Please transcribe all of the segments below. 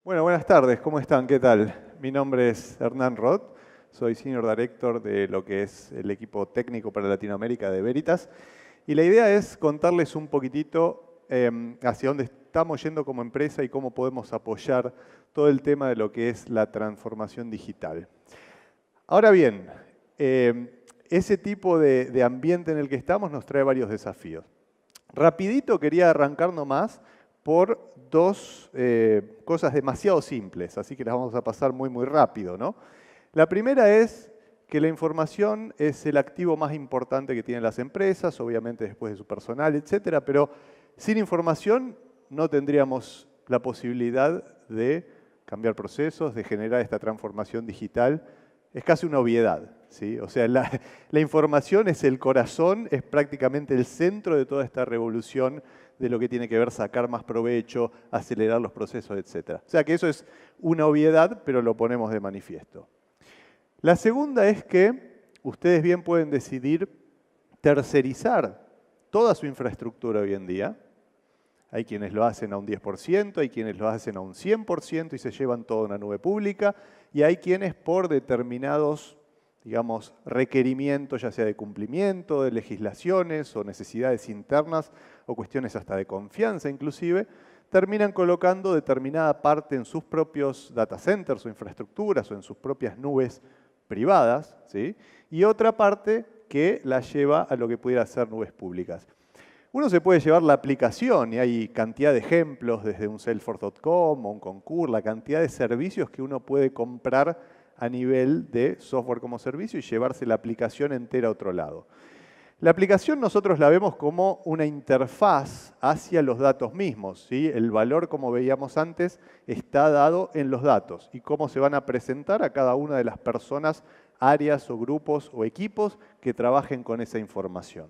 Bueno, buenas tardes, ¿cómo están? ¿Qué tal? Mi nombre es Hernán Roth, soy Senior Director de lo que es el equipo técnico para Latinoamérica de Veritas. Y la idea es contarles un poquitito hacia dónde estamos yendo como empresa y cómo podemos apoyar todo el tema de lo que es la transformación digital. Ahora bien, ese tipo de ambiente en el que estamos nos trae varios desafíos. Rapidito quería arrancar nomás por dos cosas demasiado simples, así que las vamos a pasar muy rápido, ¿no? La primera es que la información es el activo más importante que tienen las empresas, obviamente después de su personal, etcétera, pero sin información no tendríamos la posibilidad de cambiar procesos, de generar esta transformación digital. Es casi una obviedad, ¿sí? O sea, la información es el corazón, es prácticamente el centro de toda esta revolución de lo que tiene que ver sacar más provecho, acelerar los procesos, etc. O sea que eso es una obviedad, pero lo ponemos de manifiesto. La segunda es que ustedes bien pueden decidir tercerizar toda su infraestructura hoy en día. Hay quienes lo hacen a un 10%, hay quienes lo hacen a un 100% y se llevan todo a una nube pública, y hay quienes por determinados, digamos, requerimientos, ya sea de cumplimiento, de legislaciones o necesidades internas o cuestiones hasta de confianza inclusive, terminan colocando determinada parte en sus propios data centers o infraestructuras o en sus propias nubes privadas, ¿sí? Y otra parte que la lleva a lo que pudiera ser nubes públicas. Uno se puede llevar la aplicación y hay cantidad de ejemplos desde un Salesforce.com o un Concur, la cantidad de servicios que uno puede comprar a nivel de software como servicio y llevarse la aplicación entera a otro lado. La aplicación nosotros la vemos como una interfaz hacia los datos mismos, ¿sí? El valor, como veíamos antes, está dado en los datos y cómo se van a presentar a cada una de las personas, áreas o grupos o equipos que trabajen con esa información.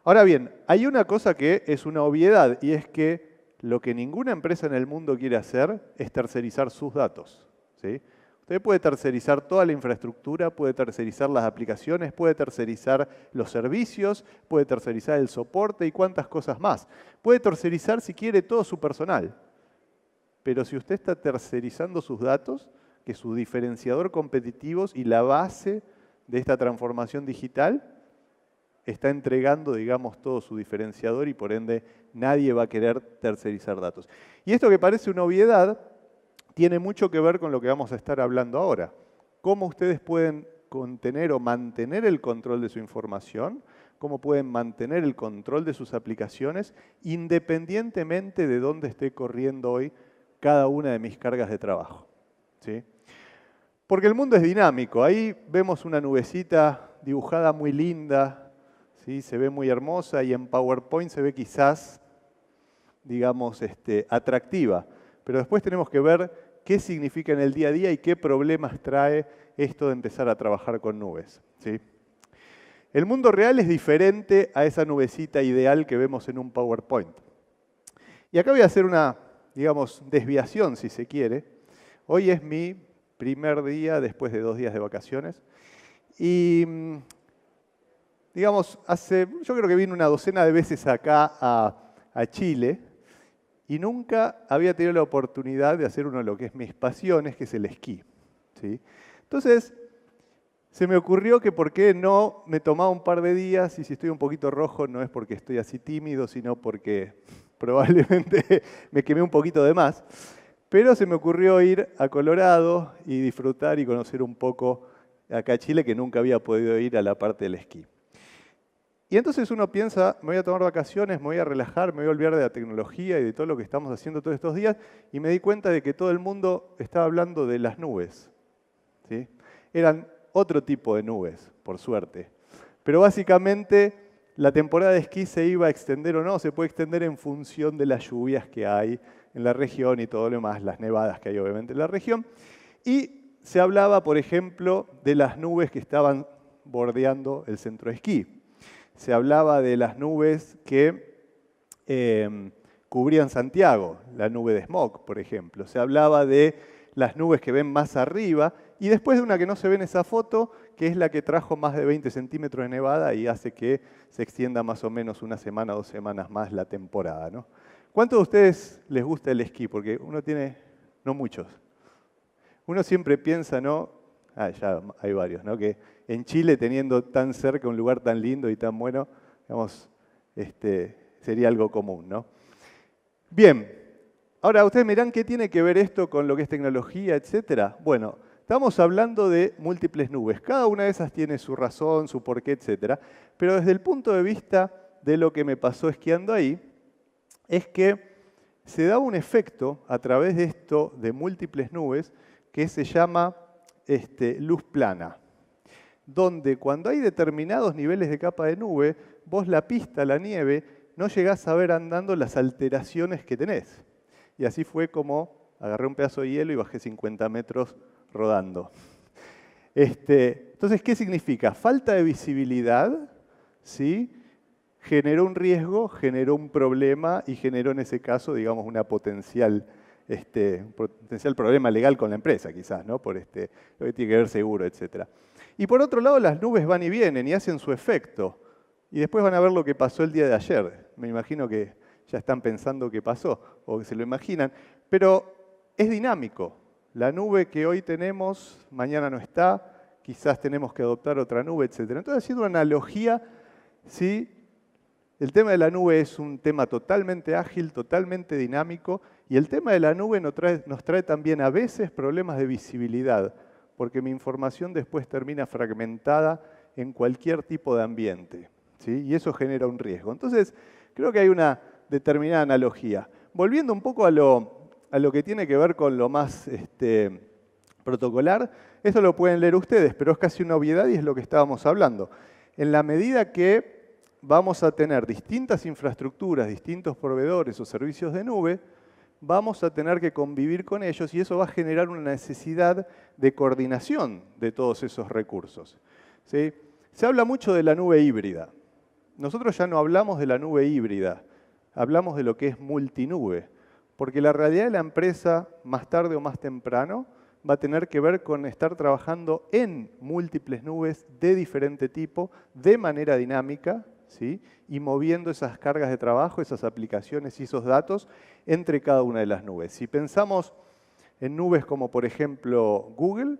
Ahora bien, hay una cosa que es una obviedad y es que lo que ninguna empresa en el mundo quiere hacer es tercerizar sus datos, ¿sí? Usted puede tercerizar toda la infraestructura, puede tercerizar las aplicaciones, puede tercerizar los servicios, puede tercerizar el soporte y cuántas cosas más. Puede tercerizar, si quiere, todo su personal. Pero si usted está tercerizando sus datos, que es su diferenciador competitivo y la base de esta transformación digital, está entregando, digamos, todo su diferenciador y por ende nadie va a querer tercerizar datos. Y esto que parece una obviedad tiene mucho que ver con lo que vamos a estar hablando ahora. Cómo ustedes pueden contener o mantener el control de su información, cómo pueden mantener el control de sus aplicaciones independientemente de dónde esté corriendo hoy cada una de mis cargas de trabajo, ¿sí? Porque el mundo es dinámico. Ahí vemos una nubecita dibujada muy linda, ¿sí? Se ve muy hermosa y en PowerPoint se ve quizás, digamos, atractiva. Pero después tenemos que ver qué significa en el día a día y qué problemas trae esto de empezar a trabajar con nubes, ¿sí? El mundo real es diferente a esa nubecita ideal que vemos en un PowerPoint. Y acá voy a hacer una, digamos, desviación, si se quiere. Hoy es mi primer día después de 2 días de vacaciones. Y digamos, yo creo que vine una docena de veces acá a Chile y nunca había tenido la oportunidad de hacer uno de lo que es mis pasiones, que es el esquí, ¿sí? Entonces, se me ocurrió que por qué no me tomaba un par de días y si estoy un poquito rojo no es porque estoy así tímido, sino porque probablemente me quemé un poquito de más. Pero se me ocurrió ir a Colorado y disfrutar y conocer un poco acá a Chile, que nunca había podido ir a la parte del esquí. Y entonces uno piensa, me voy a tomar vacaciones, me voy a relajar, me voy a olvidar de la tecnología y de todo lo que estamos haciendo todos estos días, y me di cuenta de que todo el mundo estaba hablando de las nubes, ¿sí? Eran otro tipo de nubes, por suerte. Pero básicamente la temporada de esquí se iba a extender o no, se puede extender en función de las lluvias que hay en la región y todo lo demás, las nevadas que hay obviamente en la región. Y se hablaba, por ejemplo, de las nubes que estaban bordeando el centro de esquí. Se hablaba de las nubes que cubrían Santiago, la nube de smog, por ejemplo. Se hablaba de las nubes que ven más arriba y después de una que no se ve en esa foto, que es la que trajo más de 20 centímetros de nevada y hace que se extienda más o menos una semana o 2 semanas más la temporada, ¿no? ¿Cuántos de ustedes les gusta el esquí? Porque uno tiene no muchos. Uno siempre piensa, ¿no? Ya hay varios, ¿no? Que en Chile, teniendo tan cerca un lugar tan lindo y tan bueno, digamos, sería algo común, ¿no? Bien, ahora ustedes me dirán qué tiene que ver esto con lo que es tecnología, etcétera. Bueno, estamos hablando de múltiples nubes. Cada una de esas tiene su razón, su porqué, etcétera. Pero desde el punto de vista de lo que me pasó esquiando ahí, es que se da un efecto a través de esto de múltiples nubes que se llama luz plana, donde cuando hay determinados niveles de capa de nube, vos la pista, la nieve, no llegás a ver andando las alteraciones que tenés. Y así fue como agarré un pedazo de hielo y bajé 50 metros rodando. Entonces, ¿qué significa? Falta de visibilidad, ¿sí? Generó un riesgo, generó un problema y generó en ese caso, digamos, un potencial problema legal con la empresa, quizás, ¿no? Por lo que tiene que ver seguro, etc. Y por otro lado, las nubes van y vienen y hacen su efecto. Y después van a ver lo que pasó el día de ayer. Me imagino que ya están pensando qué pasó, o que se lo imaginan. Pero es dinámico. La nube que hoy tenemos, mañana no está, quizás tenemos que adoptar otra nube, etc. Entonces, haciendo una analogía, ¿sí? El tema de la nube es un tema totalmente ágil, totalmente dinámico, y el tema de la nube nos trae también a veces problemas de visibilidad, porque mi información después termina fragmentada en cualquier tipo de ambiente, ¿sí? Y eso genera un riesgo. Entonces, creo que hay una determinada analogía. Volviendo un poco a lo que tiene que ver con lo más protocolar, esto lo pueden leer ustedes, pero es casi una obviedad y es lo que estábamos hablando. En la medida que vamos a tener distintas infraestructuras, distintos proveedores o servicios de nube, vamos a tener que convivir con ellos y eso va a generar una necesidad de coordinación de todos esos recursos, ¿sí? Se habla mucho de la nube híbrida. Nosotros ya no hablamos de la nube híbrida, hablamos de lo que es multinube, porque la realidad de la empresa, más tarde o más temprano, va a tener que ver con estar trabajando en múltiples nubes de diferente tipo, de manera dinámica, ¿sí? Y moviendo esas cargas de trabajo, esas aplicaciones y esos datos entre cada una de las nubes. Si pensamos en nubes como por ejemplo Google,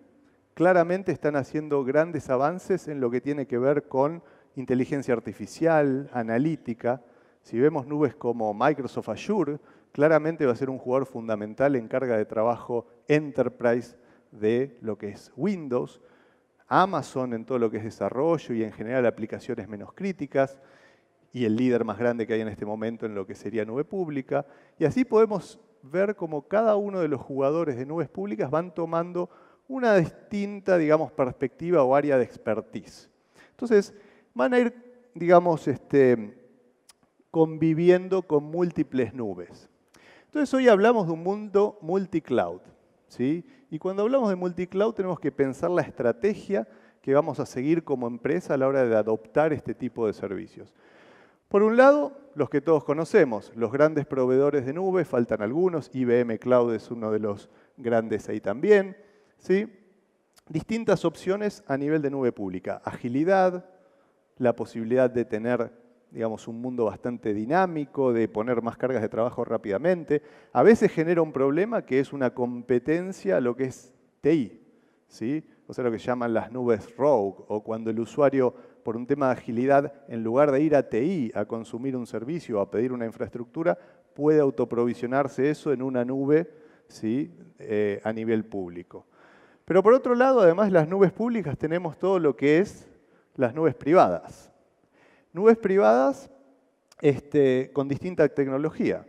claramente están haciendo grandes avances en lo que tiene que ver con inteligencia artificial, analítica. Si vemos nubes como Microsoft Azure, claramente va a ser un jugador fundamental en carga de trabajo enterprise de lo que es Windows. Amazon en todo lo que es desarrollo y en general aplicaciones menos críticas, y el líder más grande que hay en este momento en lo que sería nube pública. Y así podemos ver cómo cada uno de los jugadores de nubes públicas van tomando una distinta, digamos, perspectiva o área de expertise. Entonces, van a ir, digamos, conviviendo con múltiples nubes. Entonces, hoy hablamos de un mundo multicloud, ¿sí? Y cuando hablamos de multicloud tenemos que pensar la estrategia que vamos a seguir como empresa a la hora de adoptar este tipo de servicios. Por un lado, los que todos conocemos, los grandes proveedores de nube, faltan algunos, IBM Cloud es uno de los grandes ahí también, ¿sí? Distintas opciones a nivel de nube pública, agilidad, la posibilidad de tener, digamos, un mundo bastante dinámico, de poner más cargas de trabajo rápidamente. A veces genera un problema que es una competencia a lo que es TI, ¿sí? O sea, lo que llaman las nubes rogue, o cuando el usuario, por un tema de agilidad, en lugar de ir a TI a consumir un servicio o a pedir una infraestructura, puede autoprovisionarse eso en una nube, ¿sí? A nivel público. Pero por otro lado, además de las nubes públicas, tenemos todo lo que es las nubes privadas. Nubes privadas con distinta tecnología.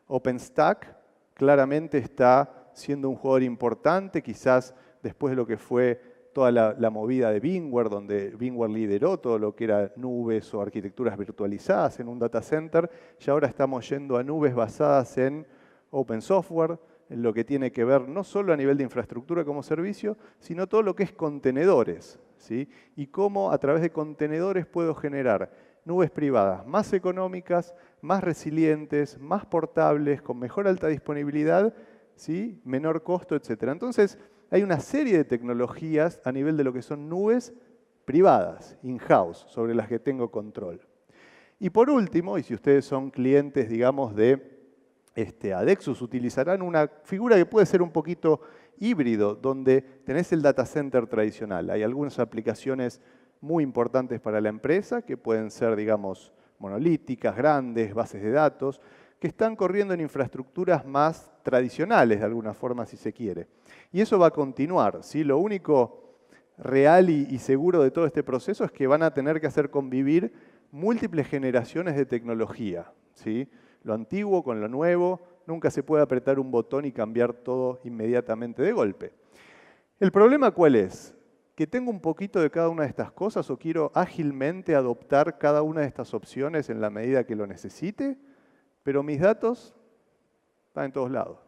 OpenStack claramente está siendo un jugador importante, quizás después de lo que fue toda la movida de VMware, donde VMware lideró todo lo que era nubes o arquitecturas virtualizadas en un data center, y ahora estamos yendo a nubes basadas en open software, en lo que tiene que ver no solo a nivel de infraestructura como servicio, sino todo lo que es contenedores, ¿sí? Y cómo a través de contenedores puedo generar nubes privadas más económicas, más resilientes, más portables, con mejor alta disponibilidad, ¿sí? Menor costo, etc. Entonces, hay una serie de tecnologías a nivel de lo que son nubes privadas, in-house, sobre las que tengo control. Y por último, y si ustedes son clientes, digamos, de Adexus utilizarán una figura que puede ser un poquito híbrido, donde tenés el data center tradicional. Hay algunas aplicaciones muy importantes para la empresa que pueden ser, digamos, monolíticas, grandes, bases de datos, que están corriendo en infraestructuras más tradicionales, de alguna forma, si se quiere. Y eso va a continuar, ¿sí? Lo único real y seguro de todo este proceso es que van a tener que hacer convivir múltiples generaciones de tecnología, ¿sí? Lo antiguo con lo nuevo, nunca se puede apretar un botón y cambiar todo inmediatamente de golpe. ¿El problema cuál es? ¿Que tengo un poquito de cada una de estas cosas o quiero ágilmente adoptar cada una de estas opciones en la medida que lo necesite? Pero mis datos están en todos lados,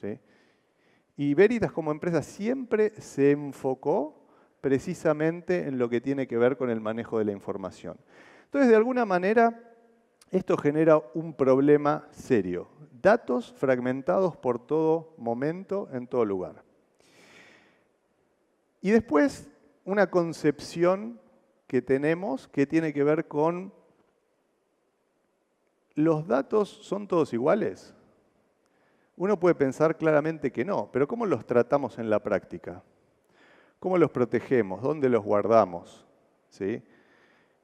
¿sí? Y Veritas como empresa siempre se enfocó precisamente en lo que tiene que ver con el manejo de la información. Entonces, de alguna manera, esto genera un problema serio. Datos fragmentados por todo momento, en todo lugar. Y después, una concepción que tenemos que tiene que ver con ¿los datos son todos iguales? Uno puede pensar claramente que no, pero ¿cómo los tratamos en la práctica? ¿Cómo los protegemos? ¿Dónde los guardamos? ¿Sí?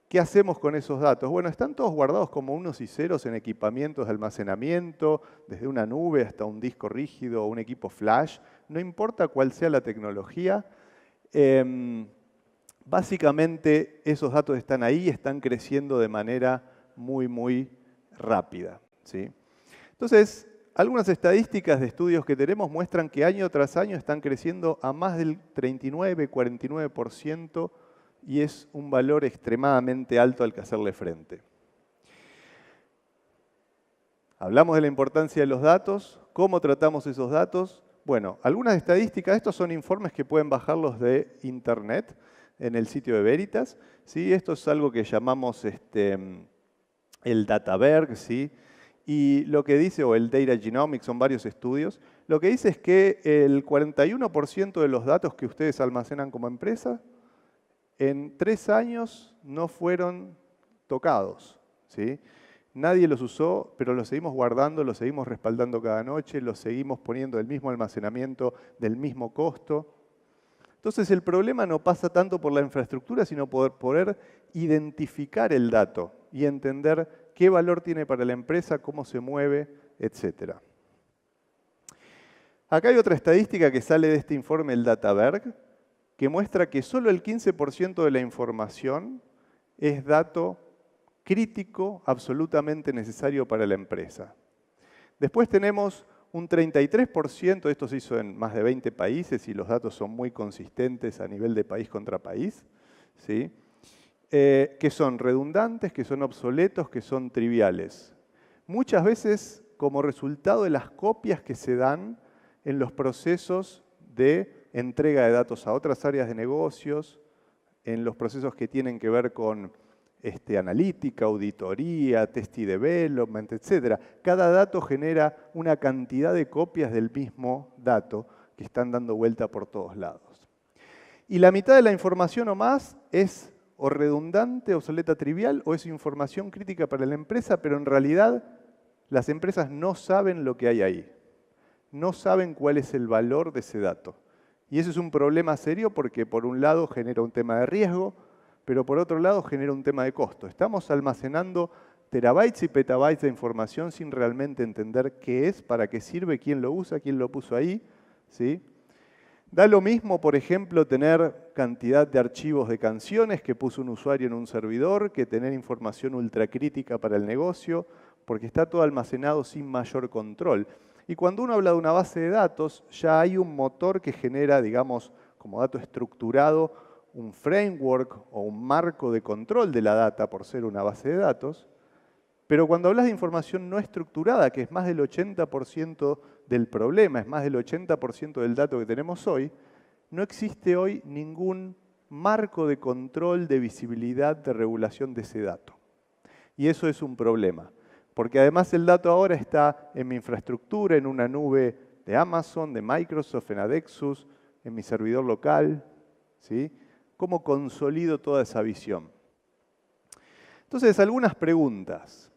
¿Qué hacemos con esos datos? Bueno, están todos guardados como unos y ceros en equipamientos de almacenamiento, desde una nube hasta un disco rígido o un equipo flash. No importa cuál sea la tecnología, básicamente esos datos están ahí y están creciendo de manera muy rápida, ¿sí? Entonces, algunas estadísticas de estudios que tenemos muestran que año tras año están creciendo a más del 39, 49%, y es un valor extremadamente alto al que hacerle frente. Hablamos de la importancia de los datos, ¿cómo tratamos esos datos? Bueno, algunas estadísticas, estos son informes que pueden bajarlos de internet en el sitio de Veritas, ¿sí? Esto es algo que llamamos el Databerg, ¿sí? Y lo que dice, o el Data Genomics, son varios estudios, lo que dice es que el 41% de los datos que ustedes almacenan como empresa, en 3 años no fueron tocados, ¿sí? Nadie los usó, pero los seguimos guardando, los seguimos respaldando cada noche, los seguimos poniendo del mismo almacenamiento, del mismo costo. Entonces el problema no pasa tanto por la infraestructura, sino por poder identificar el dato y entender qué valor tiene para la empresa, cómo se mueve, etc. Acá hay otra estadística que sale de este informe, el Databerg, que muestra que solo el 15% de la información es dato crítico, absolutamente necesario para la empresa. Después tenemos un 33%, esto se hizo en más de 20 países y los datos son muy consistentes a nivel de país contra país, ¿sí? Que son redundantes, que son obsoletos, que son triviales. Muchas veces como resultado de las copias que se dan en los procesos de entrega de datos a otras áreas de negocios, en los procesos que tienen que ver con analítica, auditoría, test y development, etc. Cada dato genera una cantidad de copias del mismo dato que están dando vuelta por todos lados. Y la mitad de la información o más es o redundante, obsoleta, trivial, o es información crítica para la empresa, pero en realidad las empresas no saben lo que hay ahí. No saben cuál es el valor de ese dato. Y eso es un problema serio porque por un lado genera un tema de riesgo, pero por otro lado genera un tema de costo. Estamos almacenando terabytes y petabytes de información sin realmente entender qué es, para qué sirve, quién lo usa, quién lo puso ahí, ¿sí? Da lo mismo, por ejemplo, tener cantidad de archivos de canciones que puso un usuario en un servidor que tener información ultracrítica para el negocio, porque está todo almacenado sin mayor control. Y cuando uno habla de una base de datos, ya hay un motor que genera, digamos, como dato estructurado, un framework o un marco de control de la data por ser una base de datos. Pero cuando hablas de información no estructurada, que es más del 80% del problema, es más del 80% del dato que tenemos hoy, no existe hoy ningún marco de control, de visibilidad, de regulación de ese dato. Y eso es un problema, porque además el dato ahora está en mi infraestructura, en una nube de Amazon, de Microsoft, en Adexus, en mi servidor local, ¿sí? ¿Cómo consolido toda esa visión? Entonces, algunas preguntas.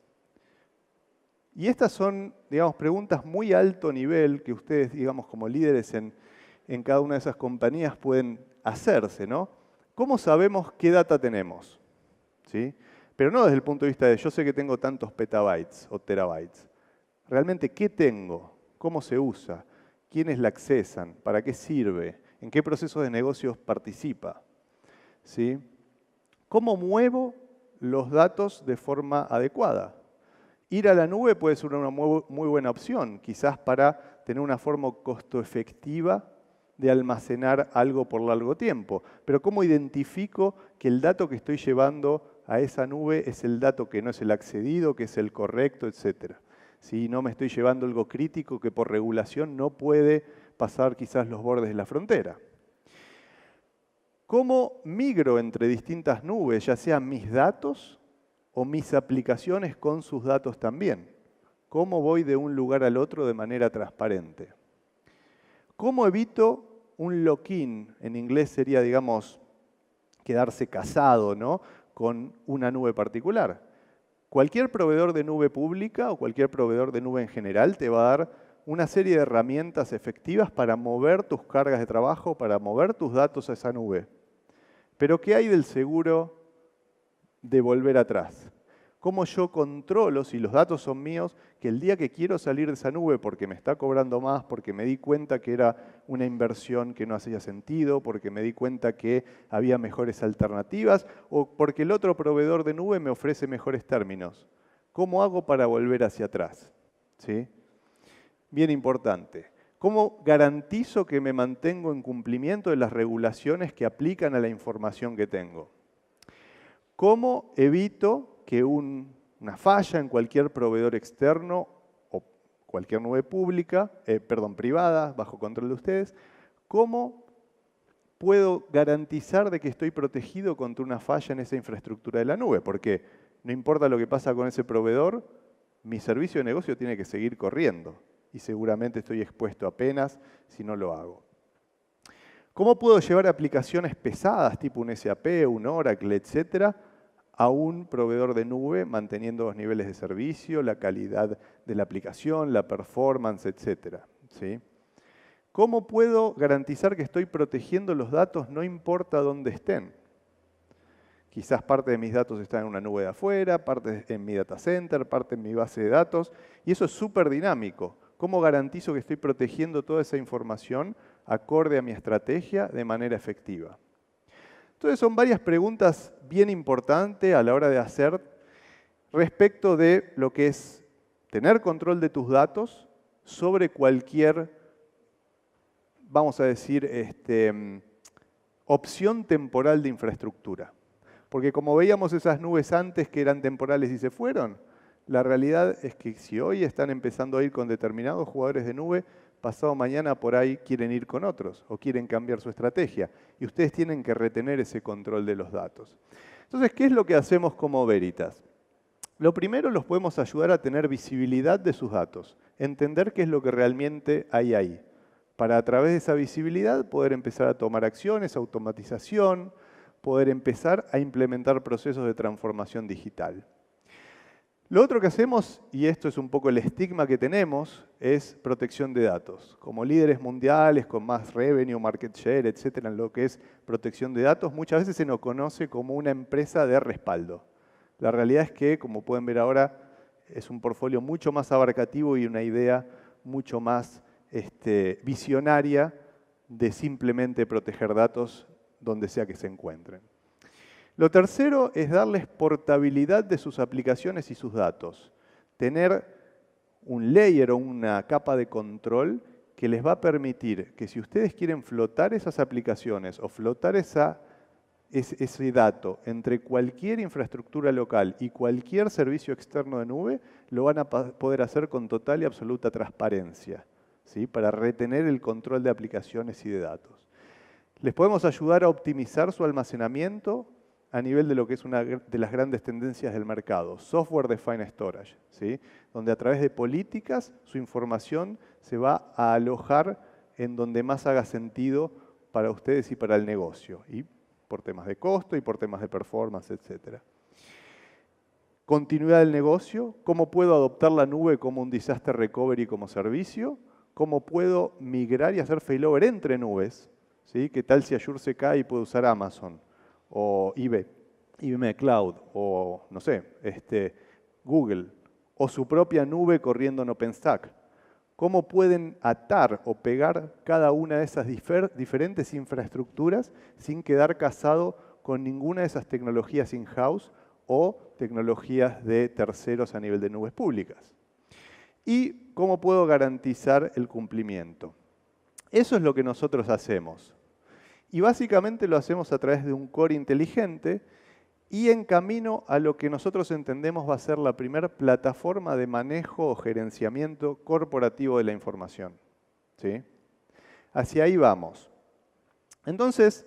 Y estas son, digamos, preguntas muy alto nivel que ustedes, digamos, como líderes en cada una de esas compañías pueden hacerse, ¿no? ¿Cómo sabemos qué data tenemos? ¿Sí? Pero no desde el punto de vista de yo sé que tengo tantos petabytes o terabytes. Realmente, ¿qué tengo? ¿Cómo se usa? ¿Quiénes la accesan? ¿Para qué sirve? ¿En qué procesos de negocios participa? ¿Sí? ¿Cómo muevo los datos de forma adecuada? Ir a la nube puede ser una muy buena opción, quizás para tener una forma costo efectiva de almacenar algo por largo tiempo. Pero ¿cómo identifico que el dato que estoy llevando a esa nube es el dato que no es el accedido, que es el correcto, etcétera? Si no me estoy llevando algo crítico que por regulación no puede pasar quizás los bordes de la frontera. ¿Cómo migro entre distintas nubes, ya sean mis datos o mis aplicaciones con sus datos también? ¿Cómo voy de un lugar al otro de manera transparente? ¿Cómo evito un lock-in? En inglés sería, digamos, quedarse casado, ¿no?, con una nube particular. Cualquier proveedor de nube pública o cualquier proveedor de nube en general te va a dar una serie de herramientas efectivas para mover tus cargas de trabajo, para mover tus datos a esa nube. Pero ¿qué hay del seguro de volver atrás? ¿Cómo yo controlo, si los datos son míos, que el día que quiero salir de esa nube porque me está cobrando más, porque me di cuenta que era una inversión que no hacía sentido, porque me di cuenta que había mejores alternativas o porque el otro proveedor de nube me ofrece mejores términos? ¿Cómo hago para volver hacia atrás? ¿Sí? Bien importante. ¿Cómo garantizo que me mantengo en cumplimiento de las regulaciones que aplican a la información que tengo? ¿Cómo evito que una falla en cualquier proveedor externo o cualquier nube pública, privada, bajo control de ustedes, cómo puedo garantizar de que estoy protegido contra una falla en esa infraestructura de la nube? Porque no importa lo que pasa con ese proveedor, mi servicio de negocio tiene que seguir corriendo y seguramente estoy expuesto apenas si no lo hago. ¿Cómo puedo llevar aplicaciones pesadas tipo un SAP, un Oracle, etcétera, a un proveedor de nube manteniendo los niveles de servicio, la calidad de la aplicación, la performance, etcétera? ¿Sí? ¿Cómo puedo garantizar que estoy protegiendo los datos no importa dónde estén? Quizás parte de mis datos están en una nube de afuera, parte en mi data center, parte en mi base de datos, y eso es súper dinámico. ¿Cómo garantizo que estoy protegiendo toda esa información acorde a mi estrategia de manera efectiva? Entonces son varias preguntas bien importantes a la hora de hacer respecto de lo que es tener control de tus datos sobre cualquier, vamos a decir, opción temporal de infraestructura. Porque como veíamos esas nubes antes que eran temporales y se fueron, la realidad es que si hoy están empezando a ir con determinados jugadores de nube, pasado mañana por ahí quieren ir con otros o quieren cambiar su estrategia. Y ustedes tienen que retener ese control de los datos. Entonces, ¿qué es lo que hacemos como Veritas? Lo primero, los podemos ayudar a tener visibilidad de sus datos, entender qué es lo que realmente hay ahí, para a través de esa visibilidad poder empezar a tomar acciones, automatización, poder empezar a implementar procesos de transformación digital. Lo otro que hacemos, y esto es un poco el estigma que tenemos, es protección de datos. Como líderes mundiales con más revenue, market share, etcétera, en lo que es protección de datos, muchas veces se nos conoce como una empresa de respaldo. La realidad es que, como pueden ver ahora, es un portfolio mucho más abarcativo y una idea mucho más visionaria de simplemente proteger datos donde sea que se encuentren. Lo tercero es darles portabilidad de sus aplicaciones y sus datos. Tener un layer o una capa de control que les va a permitir que si ustedes quieren flotar esas aplicaciones o flotar ese dato entre cualquier infraestructura local y cualquier servicio externo de nube, lo van a poder hacer con total y absoluta transparencia, ¿sí? Para retener el control de aplicaciones y de datos. Les podemos ayudar a optimizar su almacenamiento a nivel de lo que es una de las grandes tendencias del mercado, Software Defined Storage, ¿sí? Donde a través de políticas su información se va a alojar en donde más haga sentido para ustedes y para el negocio, y por temas de costo y por temas de performance, etc. continuidad del negocio, cómo puedo adoptar la nube como un disaster recovery como servicio, cómo puedo migrar y hacer failover entre nubes, ¿sí? ¿Qué tal si Azure se cae y puedo usar Amazon o IBM Cloud o, no sé, Google o su propia nube corriendo en OpenStack? ¿Cómo pueden atar o pegar cada una de esas diferentes infraestructuras sin quedar casado con ninguna de esas tecnologías in-house o tecnologías de terceros a nivel de nubes públicas? ¿Y cómo puedo garantizar el cumplimiento? Eso es lo que nosotros hacemos. Y básicamente lo hacemos a través de un core inteligente y en camino a lo que nosotros entendemos va a ser la primera plataforma de manejo o gerenciamiento corporativo de la información, ¿sí? Hacia ahí vamos. Entonces,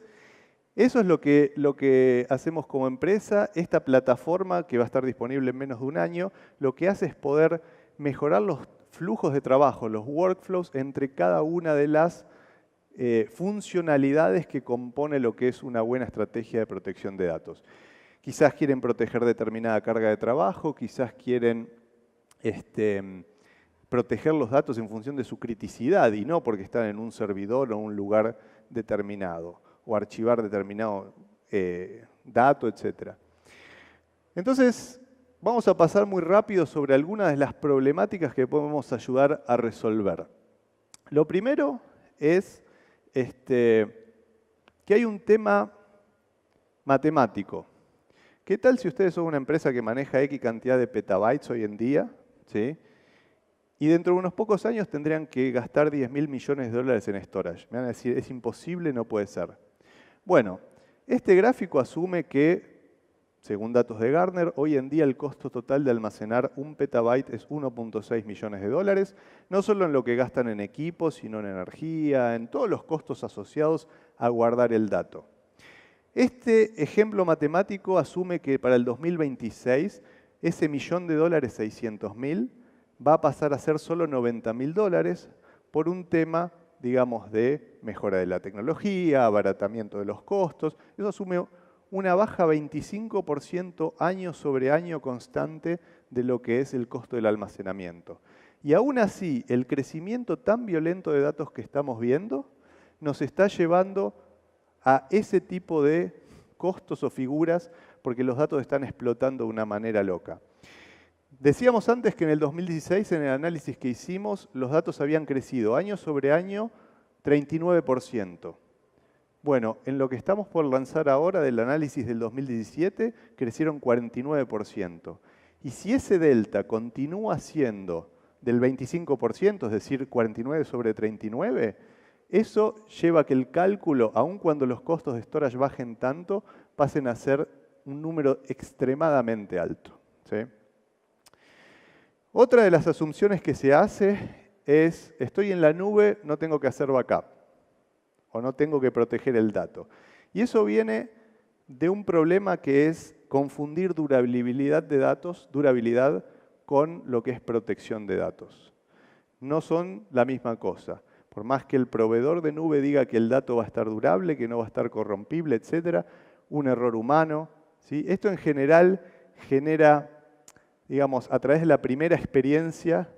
eso es lo que hacemos como empresa. Esta plataforma, que va a estar disponible en menos de un año, lo que hace es poder mejorar los flujos de trabajo, los workflows entre cada una de las funcionalidades que compone lo que es una buena estrategia de protección de datos. Quizás quieren proteger determinada carga de trabajo, quizás quieren proteger los datos en función de su criticidad y no porque están en un servidor o un lugar determinado, o archivar determinado dato, etc. Entonces, vamos a pasar muy rápido sobre algunas de las problemáticas que podemos ayudar a resolver. Lo primero es que hay un tema matemático. ¿Qué tal si ustedes son una empresa que maneja X cantidad de petabytes hoy en día? ¿Sí? Y dentro de unos pocos años tendrían que gastar 10.000 millones de dólares en storage. Me van a decir, es imposible, no puede ser. Bueno, este gráfico asume que, según datos de Gartner, hoy en día el costo total de almacenar un petabyte es 1.6 millones de dólares, no solo en lo que gastan en equipos, sino en energía, en todos los costos asociados a guardar el dato. Este ejemplo matemático asume que para el 2026 ese millón de dólares, 600.000, va a pasar a ser solo 90.000 dólares por un tema, digamos, de mejora de la tecnología, abaratamiento de los costos. Eso asume una baja 25% año sobre año constante de lo que es el costo del almacenamiento. Y aún así, el crecimiento tan violento de datos que estamos viendo nos está llevando a ese tipo de costos o figuras porque los datos están explotando de una manera loca. Decíamos antes que en el 2016, en el análisis que hicimos, los datos habían crecido año sobre año 39%. Bueno, en lo que estamos por lanzar ahora del análisis del 2017, crecieron 49%. Y si ese delta continúa siendo del 25%, es decir, 49 sobre 39, eso lleva a que el cálculo, aun cuando los costos de storage bajen tanto, pasen a ser un número extremadamente alto, ¿sí? Otra de las asunciones que se hace es, estoy en la nube, no tengo que hacer backup, o no tengo que proteger el dato. Y eso viene de un problema que es confundir durabilidad de datos, durabilidad, con lo que es protección de datos. No son la misma cosa. Por más que el proveedor de nube diga que el dato va a estar durable, que no va a estar corrompible, etc., un error humano, ¿sí? Esto en general genera, digamos, a través de la primera experiencia,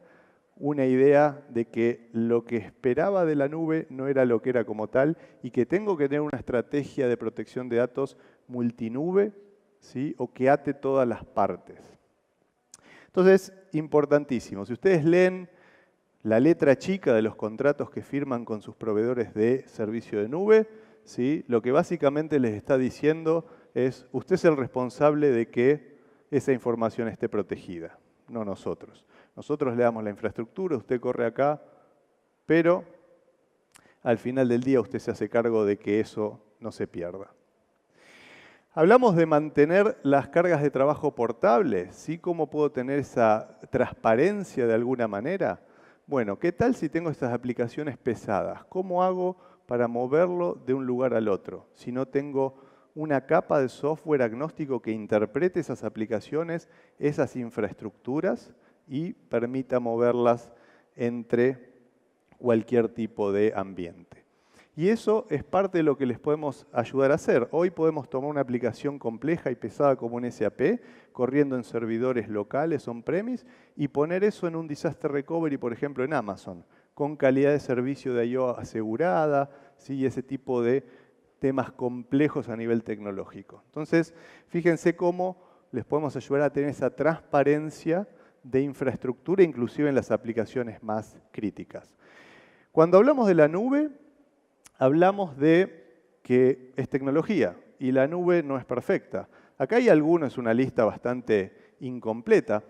una idea de que lo que esperaba de la nube no era lo que era como tal y que tengo que tener una estrategia de protección de datos multinube, ¿sí? O que ate todas las partes. Entonces, importantísimo. Si ustedes leen la letra chica de los contratos que firman con sus proveedores de servicio de nube, ¿sí? Lo que básicamente les está diciendo es, usted es el responsable de que esa información esté protegida, no nosotros. Nosotros le damos la infraestructura, usted corre acá, pero al final del día usted se hace cargo de que eso no se pierda. Hablamos de mantener las cargas de trabajo portables, ¿sí? ¿Cómo puedo tener esa transparencia de alguna manera? Bueno, ¿qué tal si tengo estas aplicaciones pesadas? ¿Cómo hago para moverlo de un lugar al otro? Si no tengo una capa de software agnóstico que interprete esas aplicaciones, esas infraestructuras y permita moverlas entre cualquier tipo de ambiente. Y eso es parte de lo que les podemos ayudar a hacer. Hoy podemos tomar una aplicación compleja y pesada como un SAP, corriendo en servidores locales on-premise, y poner eso en un disaster recovery, por ejemplo, en Amazon, con calidad de servicio de I/O asegurada, ¿sí? Ese tipo de temas complejos a nivel tecnológico. Entonces, fíjense cómo les podemos ayudar a tener esa transparencia de infraestructura, inclusive en las aplicaciones más críticas. Cuando hablamos de la nube, hablamos de que es tecnología y la nube no es perfecta. Acá hay algunos, una lista bastante incompleta,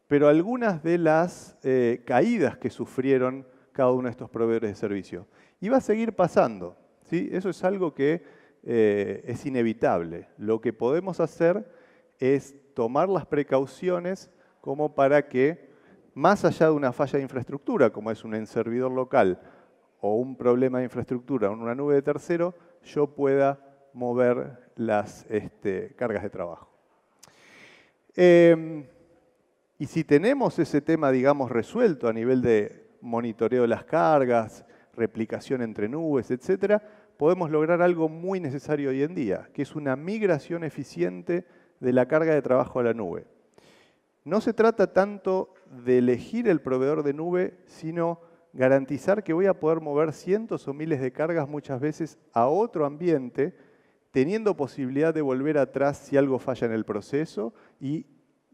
pero algunas de las caídas que sufrieron cada uno de estos proveedores de servicio. Y va a seguir pasando, ¿sí? Eso es algo que es inevitable. Lo que podemos hacer es tomar las precauciones como para que, más allá de una falla de infraestructura, como es un servidor local o un problema de infraestructura en una nube de tercero, yo pueda mover las cargas de trabajo. Y si tenemos ese tema, digamos, resuelto a nivel de monitoreo de las cargas, replicación entre nubes, etcétera, podemos lograr algo muy necesario hoy en día, que es una migración eficiente de la carga de trabajo a la nube. No se trata tanto de elegir el proveedor de nube, sino garantizar que voy a poder mover cientos o miles de cargas muchas veces a otro ambiente, teniendo posibilidad de volver atrás si algo falla en el proceso y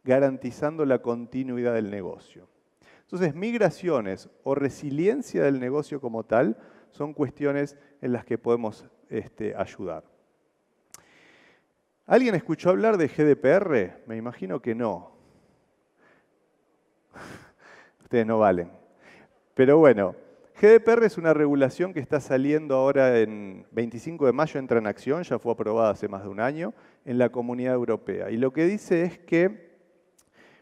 garantizando la continuidad del negocio. Entonces, migraciones o resiliencia del negocio como tal son cuestiones en las que podemos ayudar. ¿Alguien escuchó hablar de GDPR? Me imagino que no. Ustedes no valen. Pero bueno, GDPR es una regulación que está saliendo ahora en 25 de mayo, entra en acción, ya fue aprobada hace más de un año, en la Comunidad Europea. Y lo que dice es que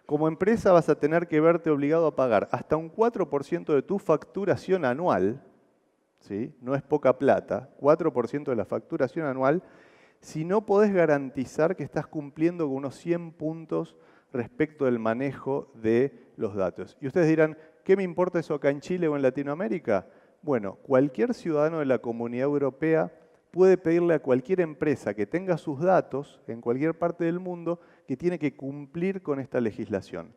como empresa vas a tener que verte obligado a pagar hasta un 4% de tu facturación anual, ¿sí? No es poca plata, 4% de la facturación anual, si no podés garantizar que estás cumpliendo con unos 100 puntos respecto del manejo de los datos. Y ustedes dirán, ¿qué me importa eso acá en Chile o en Latinoamérica? Bueno, cualquier ciudadano de la Comunidad Europea puede pedirle a cualquier empresa que tenga sus datos en cualquier parte del mundo que tiene que cumplir con esta legislación.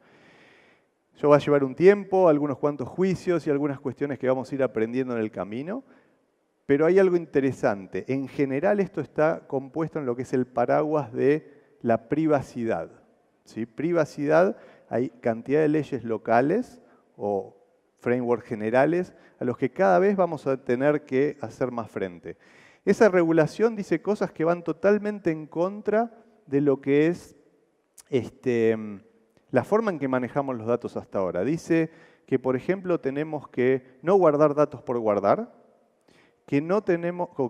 Eso va a llevar un tiempo, algunos cuantos juicios y algunas cuestiones que vamos a ir aprendiendo en el camino, pero hay algo interesante. En general esto está compuesto en lo que es el paraguas de la privacidad. ¿Sí? Privacidad, hay cantidad de leyes locales o frameworks generales a los que cada vez vamos a tener que hacer más frente. Esa regulación dice cosas que van totalmente en contra de lo que es la forma en que manejamos los datos hasta ahora. Dice que, por ejemplo, tenemos que no guardar datos por guardar, que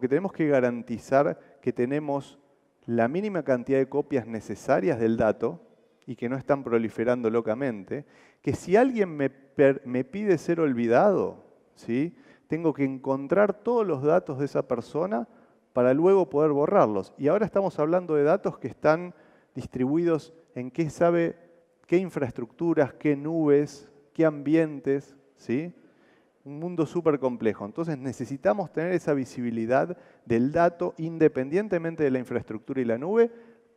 tenemos que garantizar que tenemos la mínima cantidad de copias necesarias del dato y que no están proliferando locamente, que si alguien me pide ser olvidado, ¿sí? Tengo que encontrar todos los datos de esa persona para luego poder borrarlos. Y ahora estamos hablando de datos que están distribuidos en qué infraestructuras, qué nubes, qué ambientes, ¿sí? Un mundo súper complejo. Entonces necesitamos tener esa visibilidad del dato independientemente de la infraestructura y la nube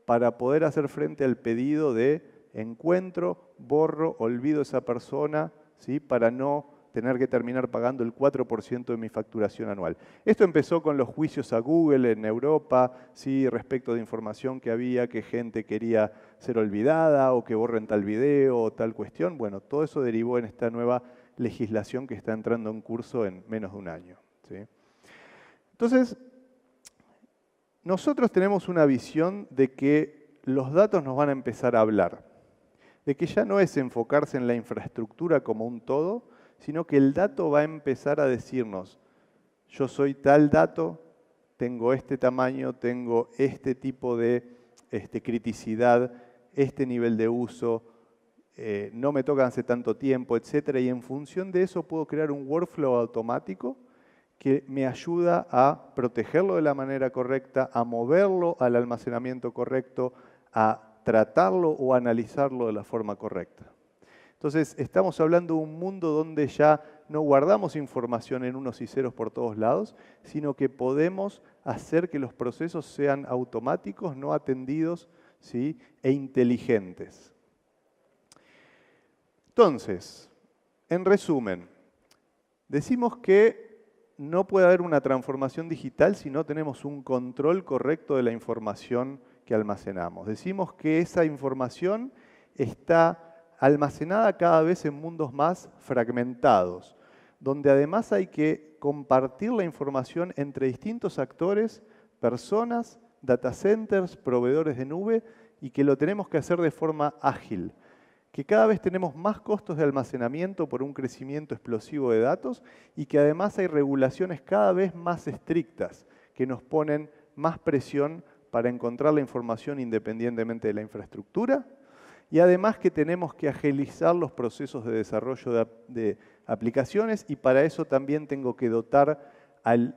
para poder hacer frente al pedido de encuentro, borro, olvido a esa persona, ¿sí? Para no tener que terminar pagando el 4% de mi facturación anual. Esto empezó con los juicios a Google en Europa, ¿sí? Respecto de información que había, que gente quería ser olvidada o que borren tal video o tal cuestión. Bueno, todo eso derivó en esta nueva legislación que está entrando en curso en menos de un año, ¿sí? Entonces, nosotros tenemos una visión de que los datos nos van a empezar a hablar, de que ya no es enfocarse en la infraestructura como un todo, sino que el dato va a empezar a decirnos, yo soy tal dato, tengo este tamaño, tengo este tipo de criticidad, este nivel de uso, no me tocan hace tanto tiempo, etcétera, y en función de eso puedo crear un workflow automático que me ayuda a protegerlo de la manera correcta, a moverlo al almacenamiento correcto, a tratarlo o analizarlo de la forma correcta. Entonces, estamos hablando de un mundo donde ya no guardamos información en unos y ceros por todos lados, sino que podemos hacer que los procesos sean automáticos, no atendidos, ¿sí? E inteligentes. Entonces, en resumen, decimos que no puede haber una transformación digital si no tenemos un control correcto de la información que almacenamos. Decimos que esa información está almacenada cada vez en mundos más fragmentados, donde además hay que compartir la información entre distintos actores, personas, data centers, proveedores de nube, y que lo tenemos que hacer de forma ágil, que cada vez tenemos más costos de almacenamiento por un crecimiento explosivo de datos y que además hay regulaciones cada vez más estrictas que nos ponen más presión para encontrar la información independientemente de la infraestructura, y además que tenemos que agilizar los procesos de desarrollo de aplicaciones, y para eso también tengo que dotar al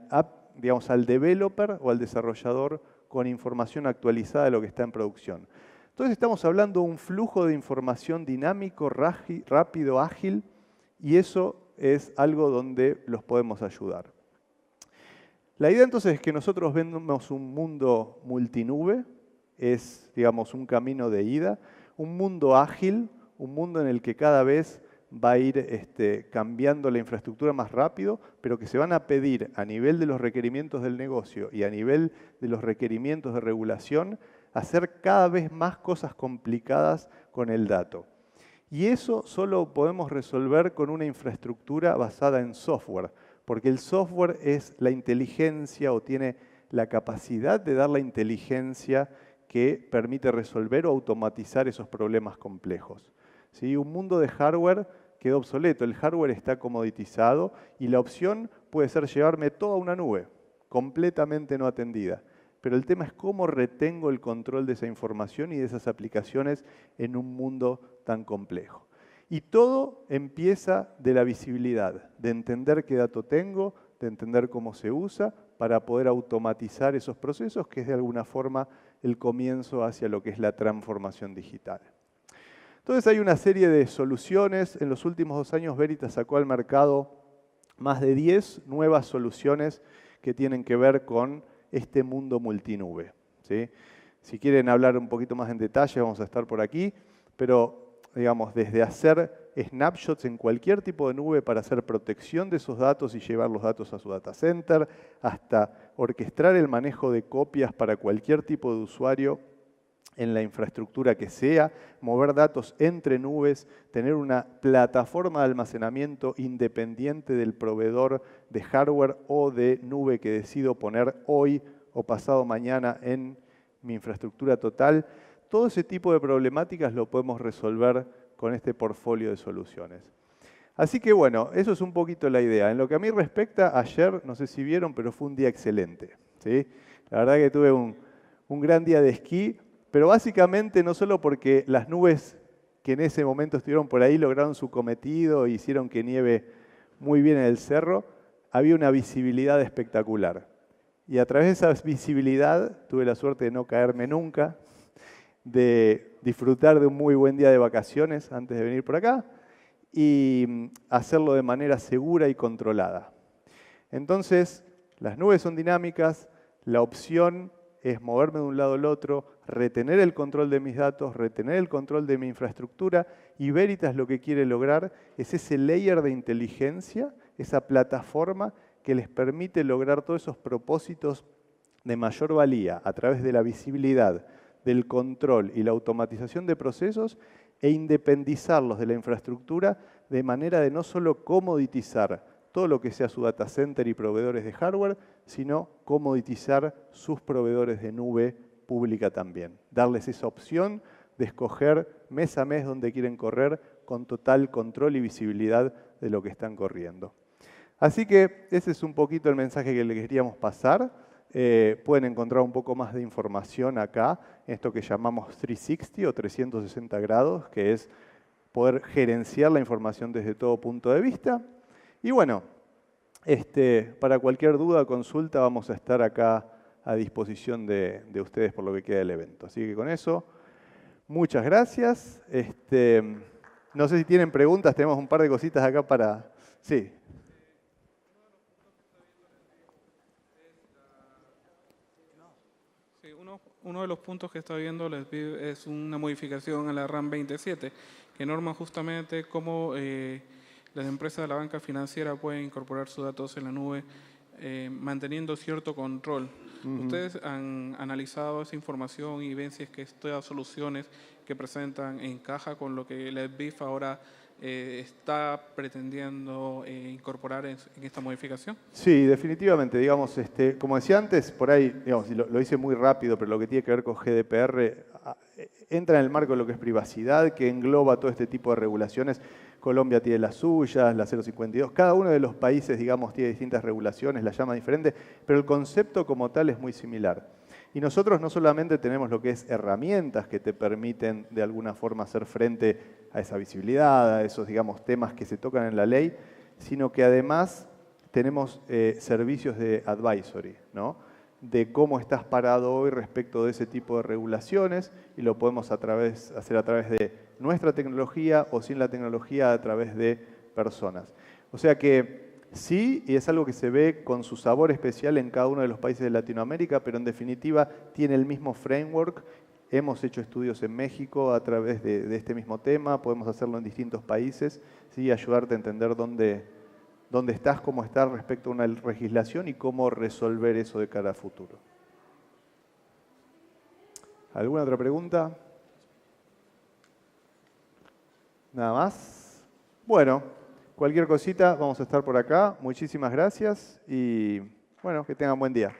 developer o al desarrollador con información actualizada de lo que está en producción. Entonces estamos hablando de un flujo de información dinámico, rápido, ágil, y eso es algo donde los podemos ayudar. La idea entonces es que nosotros vemos un mundo multinube, es digamos un camino de ida, un mundo ágil, un mundo en el que cada vez va a ir cambiando la infraestructura más rápido, pero que se van a pedir a nivel de los requerimientos del negocio y a nivel de los requerimientos de regulación, hacer cada vez más cosas complicadas con el dato. Y eso solo podemos resolver con una infraestructura basada en software, porque el software es la inteligencia o tiene la capacidad de dar la inteligencia que permite resolver o automatizar esos problemas complejos. ¿Sí? Un mundo de hardware quedó obsoleto, el hardware está comoditizado y la opción puede ser llevarme toda una nube, completamente no atendida. Pero el tema es cómo retengo el control de esa información y de esas aplicaciones en un mundo tan complejo. Y todo empieza de la visibilidad, de entender qué dato tengo, de entender cómo se usa, para poder automatizar esos procesos, que es de alguna forma el comienzo hacia lo que es la transformación digital. Entonces hay una serie de soluciones. En los últimos 2 años Veritas sacó al mercado más de 10 nuevas soluciones que tienen que ver con este mundo multinube, ¿sí? Si quieren hablar un poquito más en detalle, vamos a estar por aquí, pero digamos, desde hacer snapshots en cualquier tipo de nube para hacer protección de esos datos y llevar los datos a su data center, hasta orquestar el manejo de copias para cualquier tipo de usuario en la infraestructura que sea, mover datos entre nubes, tener una plataforma de almacenamiento independiente del proveedor de hardware o de nube que decido poner hoy o pasado mañana en mi infraestructura total. Todo ese tipo de problemáticas lo podemos resolver con este portfolio de soluciones. Así que bueno, eso es un poquito la idea. En lo que a mí respecta, ayer, no sé si vieron, pero fue un día excelente, ¿sí? La verdad que tuve un gran día de esquí, pero básicamente no solo porque las nubes que en ese momento estuvieron por ahí lograron su cometido e hicieron que nieve muy bien en el cerro, había una visibilidad espectacular. Y a través de esa visibilidad tuve la suerte de no caerme nunca, de disfrutar de un muy buen día de vacaciones antes de venir por acá y hacerlo de manera segura y controlada. Entonces, las nubes son dinámicas, la opción es moverme de un lado al otro, retener el control de mis datos, retener el control de mi infraestructura, y Veritas lo que quiere lograr es ese layer de inteligencia, esa plataforma que les permite lograr todos esos propósitos de mayor valía a través de la visibilidad, del control y la automatización de procesos, e independizarlos de la infraestructura de manera de no solo comoditizar todo lo que sea su data center y proveedores de hardware, sino comoditizar sus proveedores de nube pública también. Darles esa opción de escoger mes a mes dónde quieren correr con total control y visibilidad de lo que están corriendo. Así que ese es un poquito el mensaje que les queríamos pasar. Pueden encontrar un poco más de información acá, en esto que llamamos 360 o 360 grados, que es poder gerenciar la información desde todo punto de vista. Y bueno, para cualquier duda o consulta vamos a estar acá a disposición de ustedes por lo que queda del evento. Así que con eso, muchas gracias. No sé si tienen preguntas, tenemos un par de cositas acá para... Sí. Sí, uno de los puntos que está viendo la SBIF es una modificación a la RAM 27, que norma justamente cómo las empresas de la banca financiera pueden incorporar sus datos en la nube, manteniendo cierto control. ¿Ustedes han analizado esa información y ven si es que estas soluciones que presentan encaja con lo que la SBIF ahora está pretendiendo incorporar en esta modificación? Sí, definitivamente. Digamos, como decía antes, por ahí, digamos, y lo hice muy rápido, pero lo que tiene que ver con GDPR entra en el marco de lo que es privacidad, que engloba todo este tipo de regulaciones. Colombia tiene las suyas, la 052. Cada uno de los países, digamos, tiene distintas regulaciones, las llama diferente, pero el concepto como tal es muy similar. Y nosotros no solamente tenemos lo que es herramientas que te permiten de alguna forma hacer frente a esa visibilidad, a esos, digamos, temas que se tocan en la ley, sino que además tenemos servicios de advisory, ¿no? De cómo estás parado hoy respecto de ese tipo de regulaciones y lo podemos hacer a través de nuestra tecnología o sin la tecnología a través de personas. O sea que sí, y es algo que se ve con su sabor especial en cada uno de los países de Latinoamérica, pero en definitiva tiene el mismo framework. Hemos hecho estudios en México a través de este mismo tema, podemos hacerlo en distintos países, ¿sí? Ayudarte a entender dónde estás, cómo estás respecto a una legislación y cómo resolver eso de cara a futuro. ¿Alguna otra pregunta? ¿Nada más? Bueno, cualquier cosita, vamos a estar por acá. Muchísimas gracias y bueno, que tengan buen día.